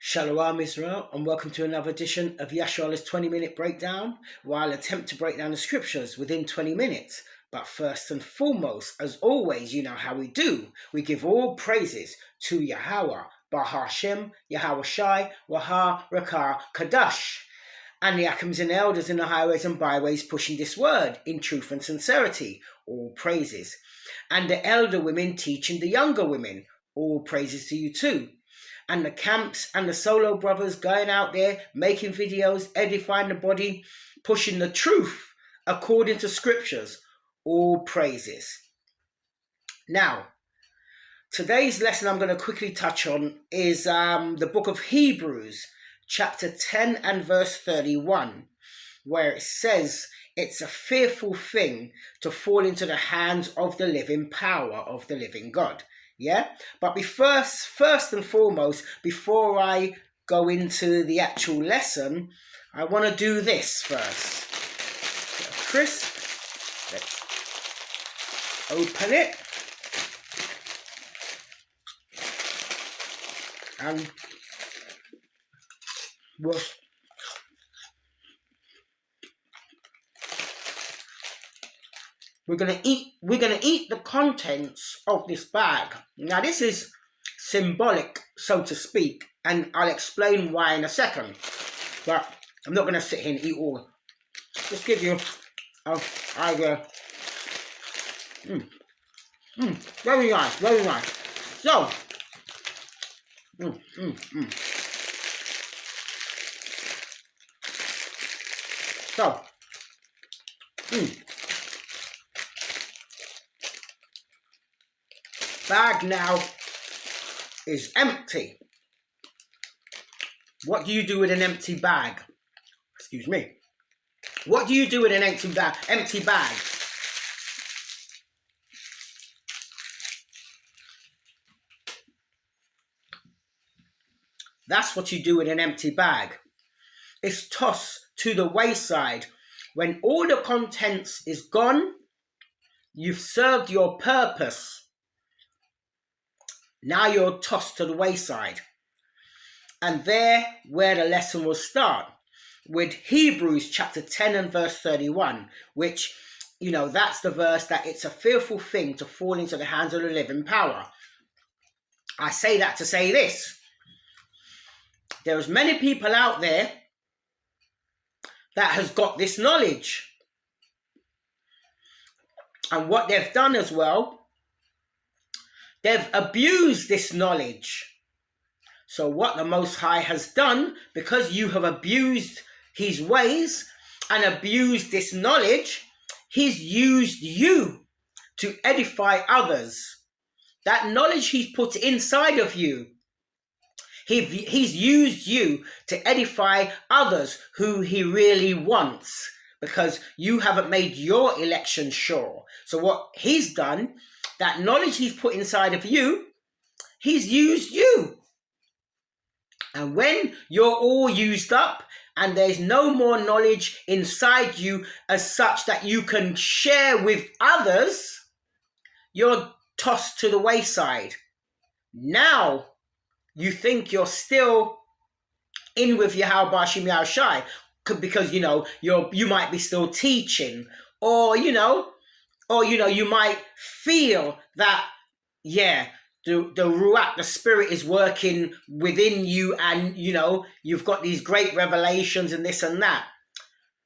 Shalom Israel, and welcome to another edition of Yashar's 20-minute breakdown, where I'll attempt to break down the scriptures within 20 minutes. But first and foremost, as always, you know how we do. We give all praises to Yahweh, Bahashem, Yahweh Shai, Waha, Rakah, Kadash, and the Akims and elders in the highways and byways pushing this word in truth and sincerity, all praises. And the elder women teaching the younger women, all praises to you too. And the camps and the solo brothers going out there, making videos, edifying the body, pushing the truth according to scriptures, all praises. Now, today's lesson I'm going to quickly touch on is the book of Hebrews, chapter 10 and verse 31, where it says, it's a fearful thing to fall into the hands of the living power of the living God. Yeah, but first and foremost, before I go into the actual lesson, I want to do this first. Crisp, let's open it. And we're gonna eat the contents of this bag. Now this is symbolic, so to speak, and I'll explain why in a second. But I'm not gonna sit here and eat all. Just give you an idea. Very nice, very nice. So, So, bag now is empty. What do you do with an empty bag? Excuse me. What do you do with an empty bag? That's what you do with an empty bag. It's tossed to the wayside. When all the contents is gone, you've served your purpose. Now you're tossed to the wayside. And there where the lesson will start, with Hebrews chapter 10 and verse 31, which, you know, that's the verse that it's a fearful thing to fall into the hands of the living power. I say that to say this. There's many people out there that has got this knowledge. And what they've done as well, they've abused this knowledge. So what the Most High has done, because you have abused his ways and abused this knowledge, he's used you to edify others. That knowledge he's put inside of you, he's used you to edify others who he really wants, because you haven't made your election sure. So what he's done, that knowledge he's put inside of you, he's used you. And when you're all used up and there's no more knowledge inside you as such that you can share with others, you're tossed to the wayside. Now you think you're still in with Yahweh Bashim Yahweh Shai, because you might be still teaching, or you might feel that the Ruach, the Spirit, is working within you, and you've got these great revelations and this and that.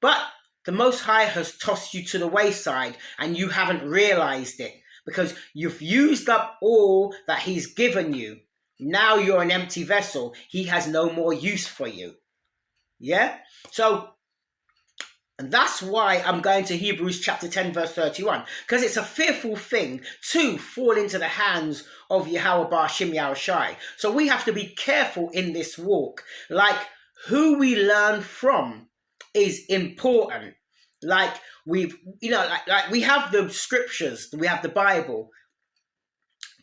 But the Most High has tossed you to the wayside and you haven't realized it, because you've used up all that he's given you. Now you're an empty vessel. He has no more use for you. Yeah? So, and that's why I'm going to Hebrews chapter 10 verse 31. Because it's a fearful thing to fall into the hands of Yahweh Bashim Yahweh Shai. So we have to be careful in this walk. Like, who we learn from is important. Like we have the scriptures, we have the Bible.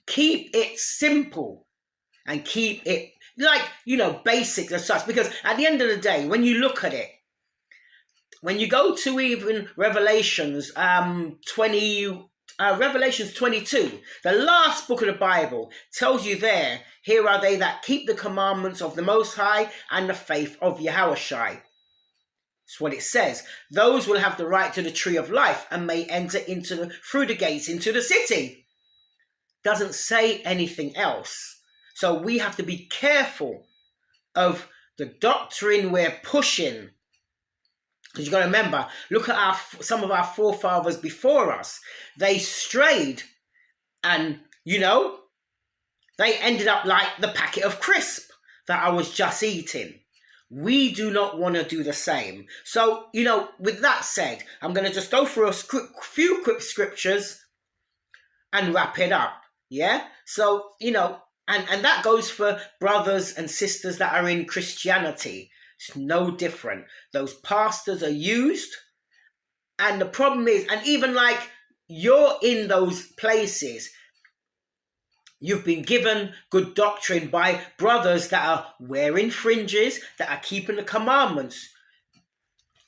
Keep it simple. And keep it, basic as such. Because at the end of the day, when you look at it, when you go to even Revelations 20, Revelations 22, the last book of the Bible, tells you there, here are they that keep the commandments of the Most High and the faith of Yahushua. That's what it says. Those will have the right to the tree of life and may enter through the gates into the city. Doesn't say anything else. So we have to be careful of the doctrine we're pushing. Because you've got to remember, look at some of our forefathers before us. They strayed and, they ended up like the packet of crisp that I was just eating. We do not want to do the same. So, with that said, I'm going to just go through a few quick scriptures and wrap it up. Yeah? So, and that goes for brothers and sisters that are in Christianity. It's no different. Those pastors are used. And the problem is, and even like you're in those places, you've been given good doctrine by brothers that are wearing fringes, that are keeping the commandments.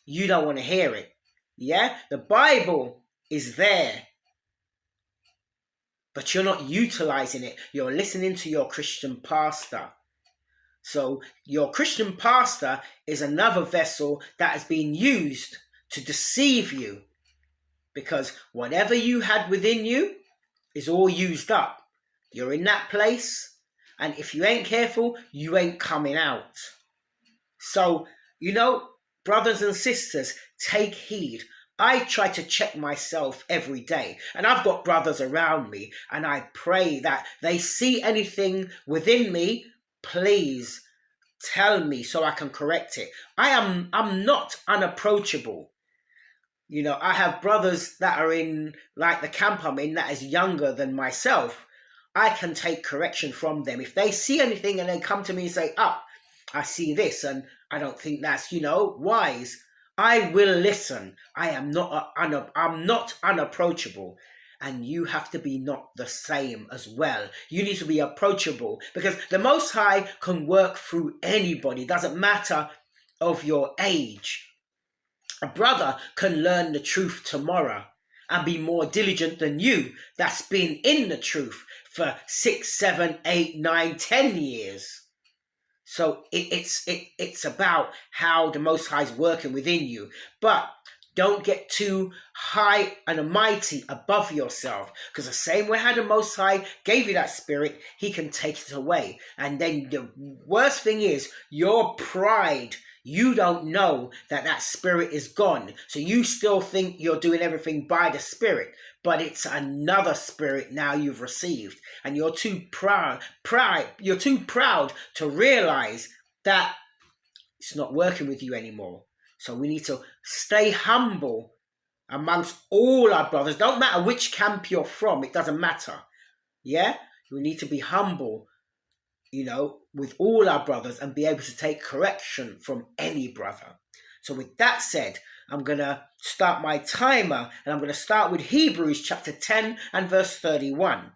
You don't want to hear it. Yeah? The Bible is there. But you're not utilizing it. You're listening to your Christian pastor. So your Christian pastor is another vessel that has been used to deceive you. Because whatever you had within you is all used up. You're in that place. And if you ain't careful, you ain't coming out. So, brothers and sisters, take heed. I try to check myself every day, and I've got brothers around me, and I pray that they see anything within me, please tell me so I can correct it. I'm not unapproachable. I have brothers that are in, like the camp I'm in, that is younger than myself. I can take correction from them. If they see anything and they come to me and say, I see this, and I don't think that's, wise, I will listen. I'm not unapproachable. And you have to be not the same as well. You need to be approachable because the Most High can work through anybody. It doesn't matter of your age. A brother can learn the truth tomorrow and be more diligent than you that's been in the truth for 6, 7, 8, 9, 10 years. So it's about how the Most High is working within you. But don't get too high and mighty above yourself. Because the same way how the Most High gave you that spirit, he can take it away. And then the worst thing is your pride. You don't know that spirit is gone. So you still think you're doing everything by the spirit. But it's another spirit now you've received. And you're too proud to realize that it's not working with you anymore. So we need to stay humble amongst all our brothers. Don't matter which camp you're from. It doesn't matter. Yeah? We need to be humble, with all our brothers and be able to take correction from any brother. So with that said, I'm going to start my timer, and I'm going to start with Hebrews chapter 10 and verse 31.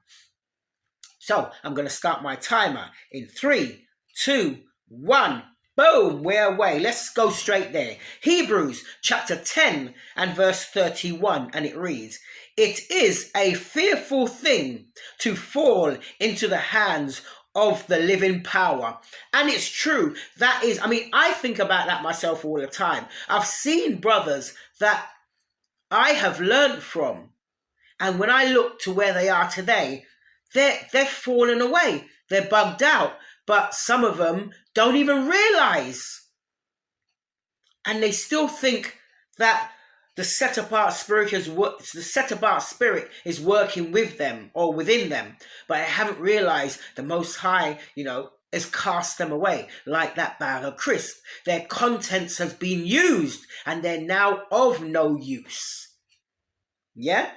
So I'm going to start my timer in 3, 2, 1. Boom, we're away. Let's go straight there. Hebrews chapter 10 and verse 31, and it reads, "It is a fearful thing to fall into the hands of the living power." And it's true. I think about that myself all the time. I've seen brothers that I have learned from. And when I look to where they are today, they're fallen away. They're bugged out. But some of them don't even realize. And they still think that the set-apart spirit is working with them or within them. But I haven't realized the Most High, has cast them away like that bag of crisp. Their contents has been used and they're now of no use. Yeah?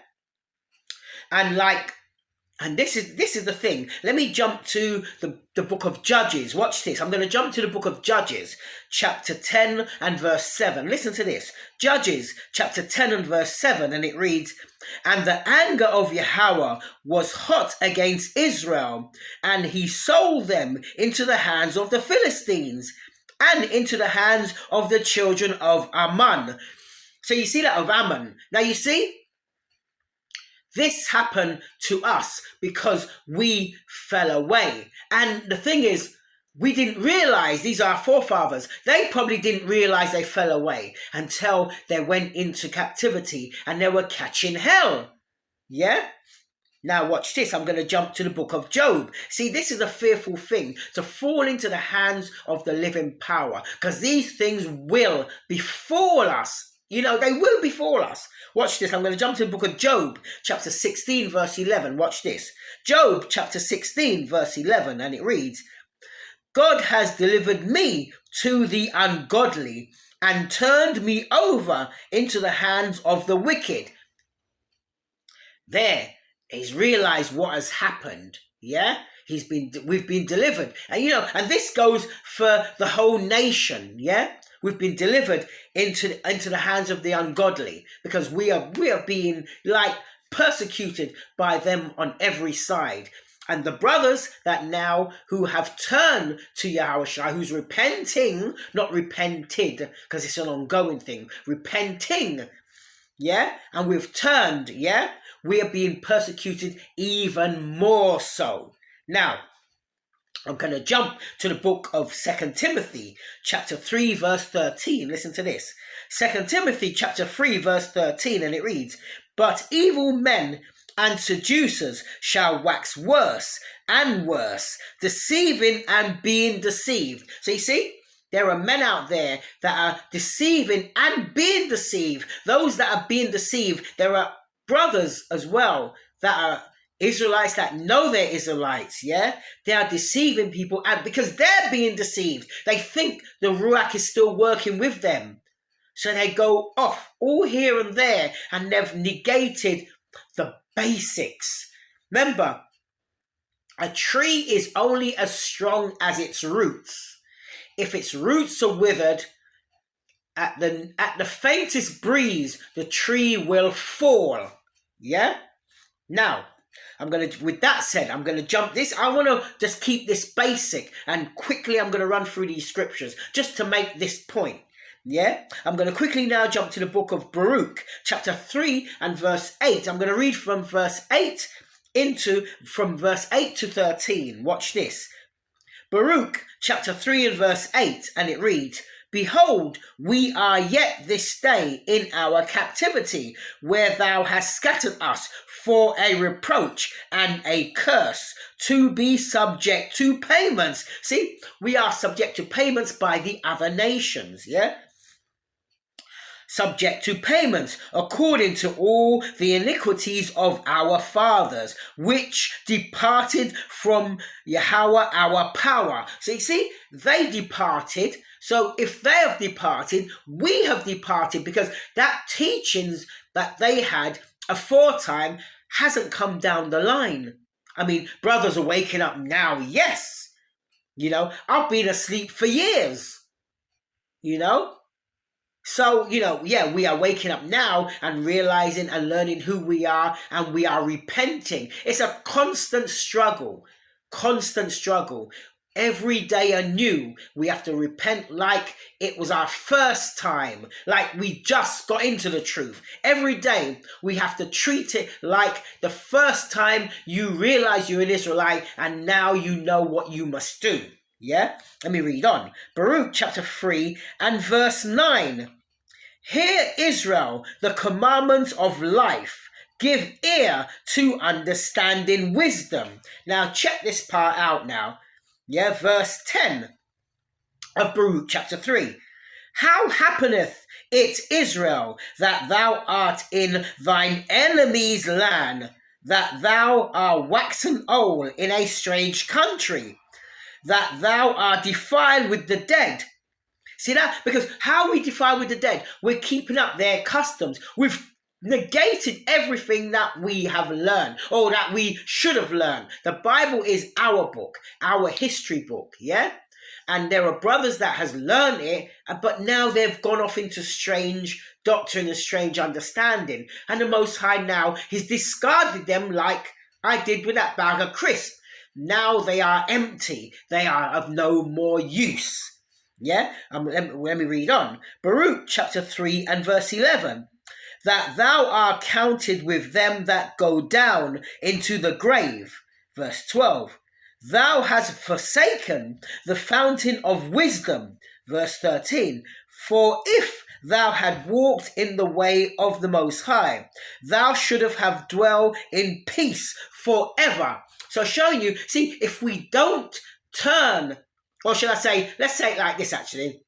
And this is the thing. Let me jump to the book of Judges. Watch this. I'm going to jump to the book of Judges, chapter 10 and verse 7. Listen to this. Judges, chapter 10 and verse 7, and it reads, "And the anger of Yahweh was hot against Israel, and he sold them into the hands of the Philistines and into the hands of the children of Ammon." So you see that of Ammon. Now you see, this happened to us because we fell away. And the thing is, we didn't realize, these are our forefathers, they probably didn't realize they fell away until they went into captivity and they were catching hell. Yeah? Now watch this, I'm going to jump to the book of Job. See, this is a fearful thing, to fall into the hands of the living power, because these things will befall us. You know, they will befall us. Watch this, I'm going to jump to the book of Job, chapter 16, verse 11. Watch this. Job, chapter 16, verse 11, and it reads, God has delivered me to the ungodly and turned me over into the hands of the wicked. There, he's realized what has happened. Yeah, we've been delivered, and you know, and this goes for the whole nation. Yeah, we've been delivered into the hands of the ungodly, because we are being like persecuted by them on every side. And the brothers that now who have turned to Yahushua, who's repenting, not repented, because it's an ongoing thing, repenting, yeah, and we've turned, yeah, we are being persecuted even more so. Now, I'm going to jump to the book of 2 Timothy, chapter 3, verse 13. Listen to this. 2 Timothy, chapter 3, verse 13, and it reads, but evil men and seducers shall wax worse and worse, deceiving and being deceived. So you see, there are men out there that are deceiving and being deceived. Those that are being deceived, there are brothers as well that are Israelites that know they're Israelites, yeah? They are deceiving people, and because they're being deceived, they think the Ruach is still working with them. So they go off all here and there, and they've negated the basics. Remember, a tree is only as strong as its roots. If its roots are withered, at the faintest breeze, the tree will fall. Yeah? Now, with that said, I'm going to jump this. I want to just keep this basic, and quickly I'm going to run through these scriptures just to make this point. Yeah, I'm going to quickly now jump to the book of Baruch, chapter 3 and verse 8. I'm going to read from verse 8 to 13. Watch this. Baruch, chapter 3 and verse 8, and it reads, behold, we are yet this day in our captivity, where thou hast scattered us for a reproach and a curse, to be subject to payments. See, we are subject to payments by the other nations, yeah? Subject to payments according to all the iniquities of our fathers, which departed from Yahweh our power. So you see, they departed. So if they have departed, we have departed, because that teachings that they had aforetime hasn't come down the line. I mean, brothers are waking up now, yes. You know, I've been asleep for years. You know? So, you know, yeah, we are waking up now and realizing and learning who we are, and we are repenting. It's a constant struggle. Every day anew, we have to repent like it was our first time, like we just got into the truth. Every day, we have to treat it like the first time you realize you're an Israelite, and now you know what you must do. Yeah? Let me read on. Baruch chapter 3 and verse 9. Hear, Israel, the commandments of life. Give ear to understanding wisdom. Now check this part out now. Yeah, verse 10 of Baruch chapter 3. How happeneth it, Israel, that thou art in thine enemy's land, that thou art waxen old in a strange country, that thou art defiled with the dead? See that? Because how we defile with the dead, we're keeping up their customs. We've negated everything that we have learned, or that we should have learned. The Bible is our book, our history book, yeah? And there are brothers that has learned it, but now they've gone off into strange doctrine and strange understanding. And the Most High now has discarded them, like I did with that bag of crisps. Now they are empty. They are of no more use. Yeah? Let me read on. Baruch chapter 3 and verse 11. that thou art counted with them that go down into the grave. Verse 12. Thou hast forsaken the fountain of wisdom. Verse 13. For if thou had walked in the way of the Most High, thou shouldst have dwelt in peace forever. So showing you, see, if we don't turn, or should I say, let's say it like this actually.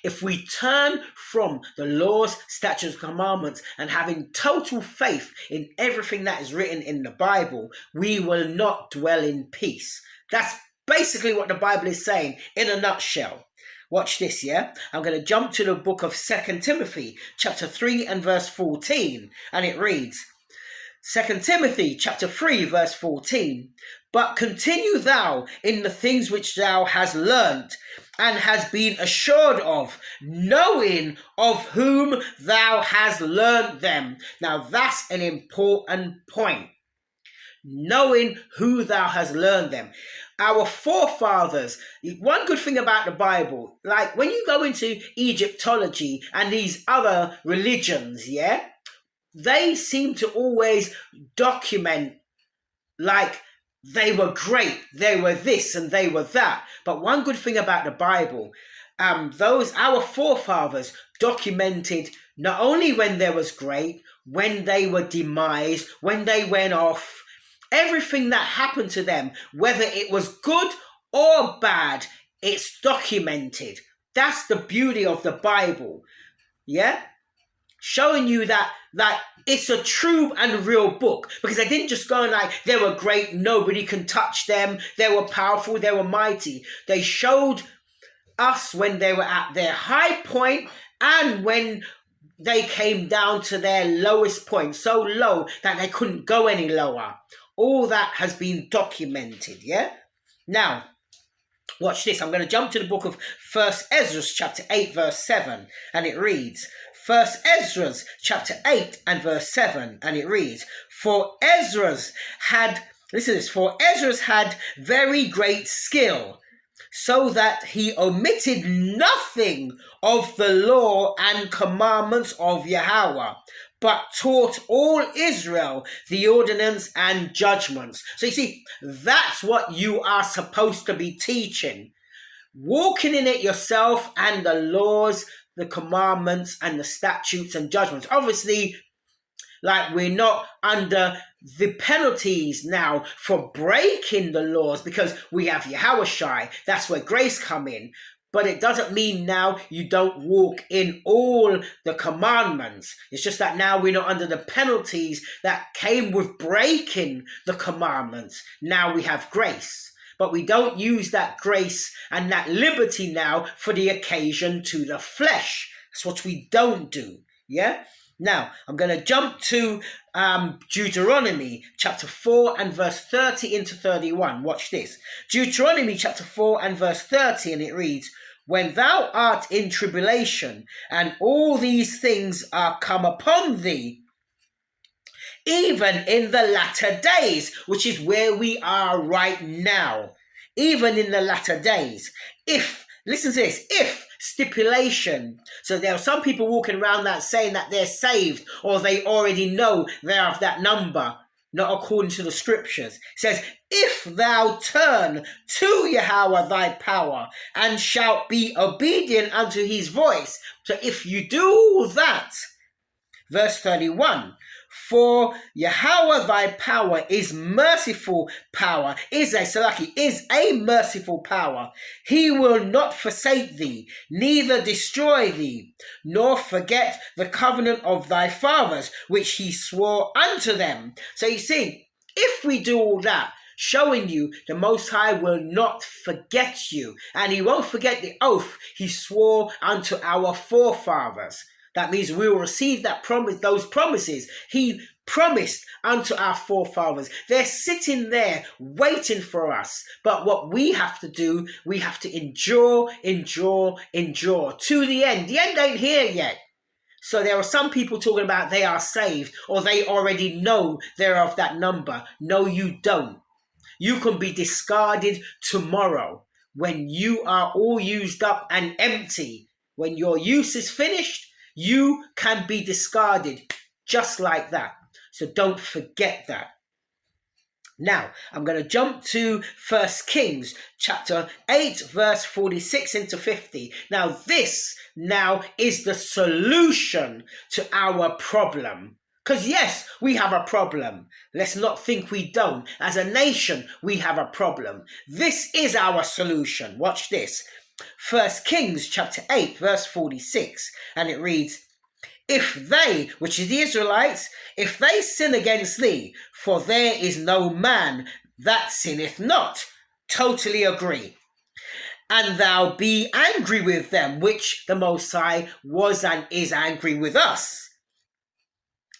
If we turn from the laws, statutes, commandments, and having total faith in everything that is written in the Bible, we will not dwell in peace. That's basically what the Bible is saying in a nutshell. Watch this, yeah? I'm going to jump to the book of 2 Timothy, chapter 3 and verse 14, and it reads, 2 Timothy, chapter 3, verse 14, but continue thou in the things which thou hast learnt, and has been assured of, knowing of whom thou hast learnt them. Now that's an important point. Knowing who thou hast learned them. Our forefathers, one good thing about the Bible, like when you go into Egyptology and these other religions, yeah, they seem to always document like they were great, they were this and they were that. But one good thing about the Bible, our forefathers documented not only when they was great, when they were demised, when they went off, everything that happened to them, whether it was good or bad, it's documented. That's the beauty of the Bible. Yeah? Showing you that it's a true and real book, because they didn't just go like they were great, nobody can touch them, they were powerful, they were mighty. They showed us when they were at their high point and when they came down to their lowest point, so low that they couldn't go any lower. All that has been documented, yeah? Now, watch this. I'm going to jump to the book of 1 Esdras chapter 8 verse 7, and it reads, 1 Esdras chapter 8 and verse 7, and it reads, For Esdras had very great skill, so that he omitted nothing of the law and commandments of Yahweh, but taught all Israel the ordinance and judgments. So you see, that's what you are supposed to be teaching. Walking in it yourself and the laws, the commandments and the statutes and judgments. Obviously, like we're not under the penalties now for breaking the laws because we have Yahushai. That's where grace come in. But it doesn't mean now you don't walk in all the commandments. It's just that now we're not under the penalties that came with breaking the commandments. Now we have grace. But we don't use that grace and that liberty now for the occasion to the flesh. That's what we don't do. Yeah? Now, I'm going to jump to Deuteronomy chapter 4 and verse 30 into 31. Watch this. Deuteronomy chapter 4 and verse 30, and it reads, When thou art in tribulation, and all these things are come upon thee, even in the latter days, which is where we are right now, even in the latter days, if, listen to this, if stipulation. So there are some people walking around that saying that they're saved or they already know they're of that number, not according to the scriptures. It says, if thou turn to Yahweh thy power and shalt be obedient unto his voice. So if you do that, verse 31, for Yahweh thy power is merciful power, is a merciful power. He will not forsake thee, neither destroy thee, nor forget the covenant of thy fathers, which he swore unto them. So you see, if we do all that, showing you the Most High will not forget you, and he won't forget the oath he swore unto our forefathers. That means we will receive that promise, those promises he promised unto our forefathers. They're sitting there waiting for us. But what we have to do, we have to endure to the end. The end ain't here yet. So there are some people talking about they are saved or they already know they're of that number. No, you don't. You can be discarded tomorrow when you are all used up and empty. When your use is finished, You can be discarded just like that. So don't forget that. Now, I'm going to jump to 1 Kings chapter 8, verse 46 into 50. Now, this now is the solution to our problem. Because yes, we have a problem. Let's not think we don't. As a nation, we have a problem. This is our solution. Watch this. 1 Kings chapter 8, verse 46. And it reads, if they, which is the Israelites, if they sin against thee, for there is no man that sinneth not. Totally agree. And thou be angry with them, which the Most High was and is angry with us.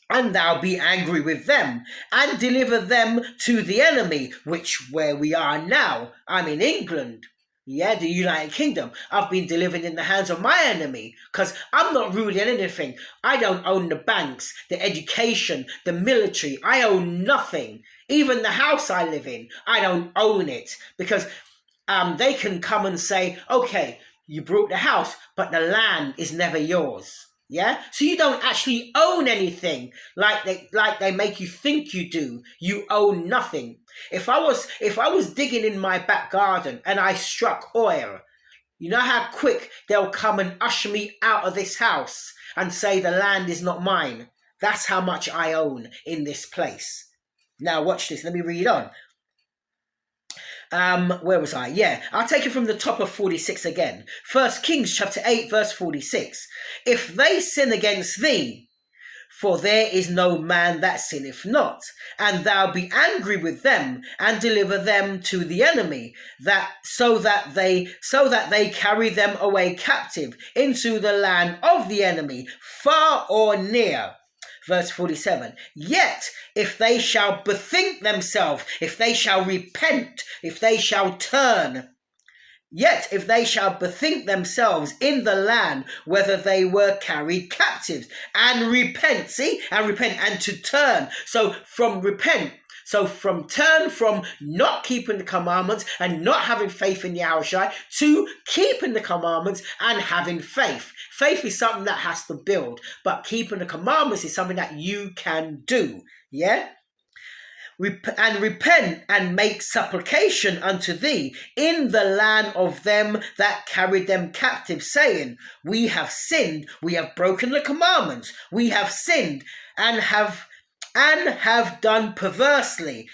And thou be angry with them, and deliver them to the enemy, which where we are now, I'm in England. Yeah, the United Kingdom. I've been delivered in the hands of my enemy because I'm not ruling anything. I don't own the banks, the education, the military. I own nothing. Even the house I live in, I don't own it because they can come and say, okay, you brought the house, but the land is never yours. Yeah, so you don't actually own anything like they make you think you do. You own nothing. If I was digging in my back garden and I struck oil, you know how quick they'll come and usher me out of this house and say the land is not mine. That's how much I own in this place. Now watch this. Let me read on. Where was I? Yeah, I'll take it from the top of 46 again. 1 Kings chapter 8, verse 46. If they sin against thee, for there is no man that sinneth not, and thou be angry with them, and deliver them to the enemy, so that they carry them away captive into the land of the enemy, far or near. Verse 47, yet if they shall bethink themselves, if they shall repent, if they shall turn, yet if they shall bethink themselves in the land, whether they were carried captives, and repent, and to turn. So from turn from not keeping the commandments and not having faith in Yahushua to keeping the commandments and having faith. Faith is something that has to build, but keeping the commandments is something that you can do. Yeah? And repent and make supplication unto thee in the land of them that carried them captive, saying, we have sinned, we have broken the commandments, we have sinned and have done perversely.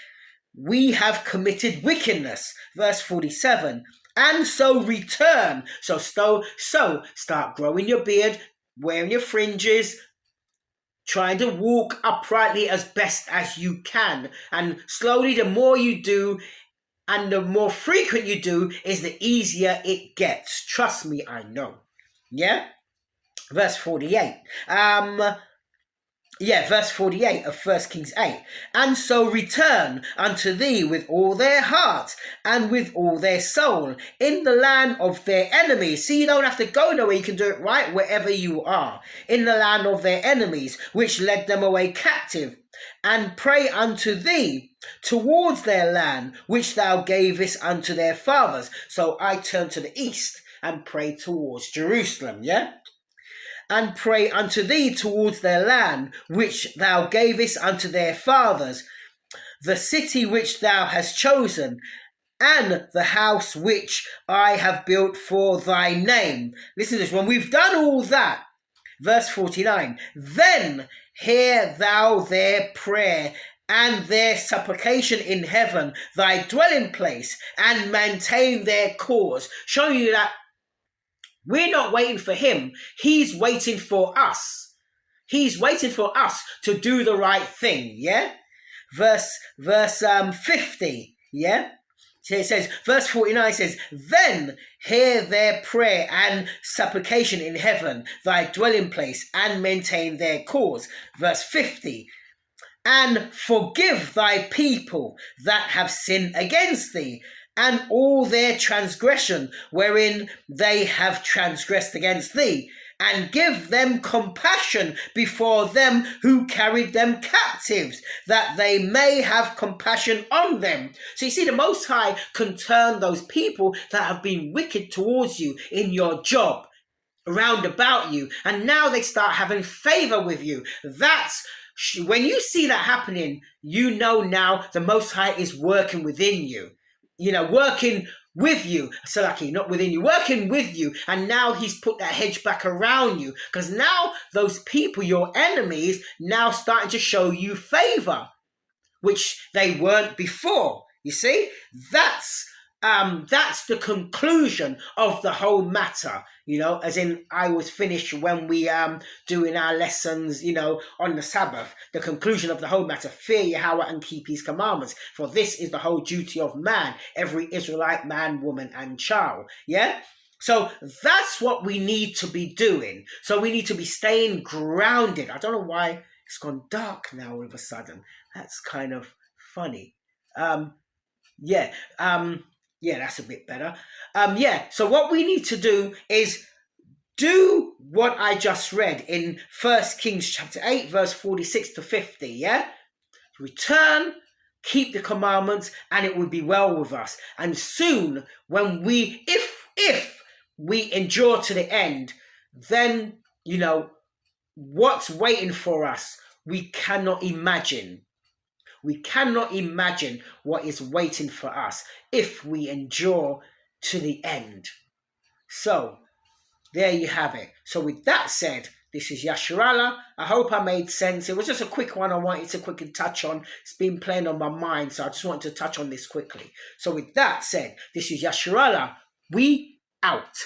We have committed wickedness. Verse 47. And so return. So start growing your beard, wearing your fringes, trying to walk uprightly as best as you can. And slowly, the more you do and the more frequent you do, is the easier it gets. Trust me, I know. Yeah? Verse 48. Verse 48 of 1 Kings 8. And so return unto thee with all their heart and with all their soul in the land of their enemies. See, you don't have to go nowhere. You can do it right wherever you are. In the land of their enemies, which led them away captive. And pray unto thee towards their land, which thou gavest unto their fathers. So I turn to the east and pray towards Jerusalem, yeah? And pray unto thee towards their land, which thou gavest unto their fathers, the city which thou hast chosen, and the house which I have built for thy name. Listen to this. When we've done all that, verse 49, then hear thou their prayer and their supplication in heaven, thy dwelling place, and maintain their cause. Showing you that we're not waiting for him. He's waiting for us. He's waiting for us to do the right thing. Yeah. Verse 50. Yeah. So it says, verse 49 says, then hear their prayer and supplication in heaven, thy dwelling place, and maintain their cause. Verse 50. And forgive thy people that have sinned against thee, and all their transgression wherein they have transgressed against thee, and give them compassion before them who carried them captives, that they may have compassion on them. So you see, the Most High can turn those people that have been wicked towards you in your job, round about you, and now they start having favor with you. That's when you see that happening, you know now the Most High is working within you, working with you, Salaki, not within you, working with you, and now he's put that hedge back around you, because now those people, your enemies, now starting to show you favor, which they weren't before. You see, that's the conclusion of the whole matter. As in, I was finished when we doing our lessons, on the Sabbath. The conclusion of the whole matter: fear Yahweh and keep His commandments, for this is the whole duty of man, every Israelite man, woman, and child. Yeah. So that's what we need to be doing. So we need to be staying grounded. I don't know why it's gone dark now all of a sudden. That's kind of funny. Yeah, that's a bit better. So what we need to do is do what I just read in 1 Kings chapter 8, verse 46 to 50, yeah? Return, keep the commandments, and it will be well with us. And soon, when if we endure to the end, then, what's waiting for us, we cannot imagine. We cannot imagine what is waiting for us if we endure to the end. So, there you have it. So with that said, this is Yasharallah. I hope I made sense. It was just a quick one I wanted to quickly touch on. It's been playing on my mind, so I just wanted to touch on this quickly. So with that said, this is Yasharallah. We out.